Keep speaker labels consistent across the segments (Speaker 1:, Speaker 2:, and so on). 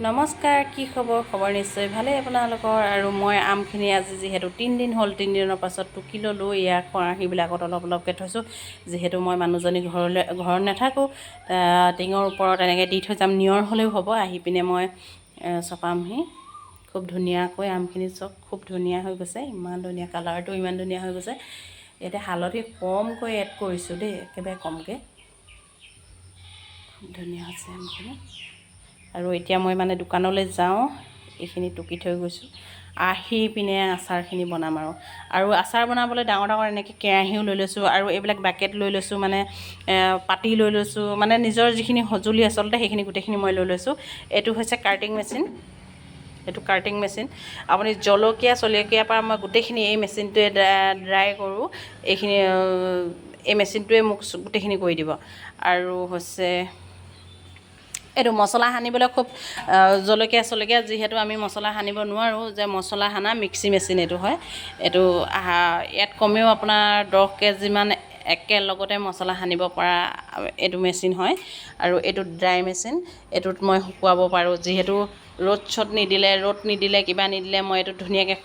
Speaker 1: নমস্কাৰ, কি খবৰ নিশ্চয় ভালেই আপোনালোকৰ। আৰু মই আমখিনি আজি যিহেতু 3 দিন হ'ল, 3 দিনৰ পাছত টুকি ল'লোঁ। ইয়াৰ খৰাহীবিলাকত অলপকৈ থৈছোঁ, যিহেতু মই মানুহজনী ঘৰত নাথাকোঁ। টিঙৰ ওপৰত এনেকৈ দি থৈ যাম, নিয়ৰ হ'লেও হ'ব। আহি পিনে মই চপামহি। খুব ধুনীয়াকৈ আমখিনি খুব ধুনীয়া হৈ গৈছে, ইমান ধুনীয়া কালাৰটো, ইমান ধুনীয়া হৈ গৈছে। এতিয়া হালধি কমকৈ এড কৰিছোঁ দেই, একেবাৰে কমকৈ। খুব ধুনীয়া হৈছে আমখিনি। আৰু এতিয়া মই দোকানলৈ যাওঁ, এইখিনি টুকি থৈ গৈছোঁ। আহি পিনে আচাৰখিনি বনাম। আৰু আচাৰ বনাবলৈ ডাঙৰ এনেকৈ কেৰাহীও লৈ লৈছোঁ, আৰু এইবিলাক বাকেট লৈ লৈছোঁ, পাতি লৈ লৈছোঁ, নিজৰ যিখিনি সঁজুলি আচলতে সেইখিনি গোটেইখিনি মই লৈ লৈছোঁ। এইটো হৈছে কাৰ্টিং মেচিন। এইটো কাৰ্টিং মেচিন। আপুনি জলকীয়াৰ পৰা মই গোটেইখিনি এই মেচিনটোৱে ড্ৰাই কৰোঁ। এইখিনি এই মেচিনটোৱে মোক গোটেইখিনি কৰি দিব। আৰু হৈছে এইটো মছলা সানিবলৈ খুব জলকীয়া যিহেতু আমি মছলা সানিব নোৱাৰোঁ, যে মছলা সানা মিক্সি মেচিন এইটো হয়। এইটো ইয়াত কমেও আপোনাৰ 10 কেজিমান একেলগতে মছলা সানিব পৰা এইটো মেচিন হয়। আৰু এইটো ড্ৰাই মেচিন। এইটোত মই শুকুৱাব পাৰোঁ, যিহেতু ৰ'দ নিদিলে কিবা নিদিলে মই এইটো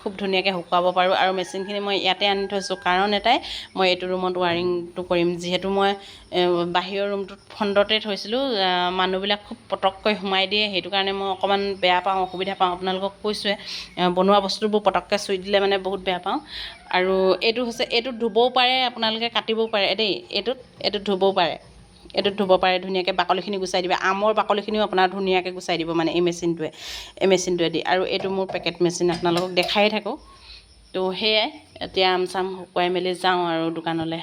Speaker 1: খুব ধুনীয়াকৈ শুকুৱাব পাৰোঁ। আৰু মেচিনখিনি মই ইয়াতে আনি থৈছোঁ কাৰণ এটাই, মই এইটো ৰুমত ৱাৰিংটো কৰিম। যিহেতু মই বাহিৰৰ ৰুমটোত ফ্ৰণ্টতে থৈছিলোঁ, মানুহবিলাক খুব পটককৈ সোমাই দিয়ে, সেইটো কাৰণে মই অকণমান বেয়া পাওঁ, অসুবিধা পাওঁ। আপোনালোকক কৈছোঁৱে, বনোৱা বস্তুবোৰ পটককৈ চুই দিলে বহুত বেয়া পাওঁ। আৰু এইটোত ধুবও পাৰে, আপোনালোকে কাটিবও পাৰে দেই। এইটোত ধুবও পাৰে। ধুনীয়াকৈ বাকলিখিনি গুচাই দিব। আমৰ বাকলিখিনিও আপোনাৰ ধুনীয়াকৈ গুচাই দিব এই মেচিনটোৱেদি। আৰু এইটো মোৰ পেকেট মেচিন, আপোনালোকক দেখাই থাকোঁ। তো সেয়াই, এতিয়া আম চাম শুকুৱাই মেলি যাওঁ আৰু দোকানলৈ।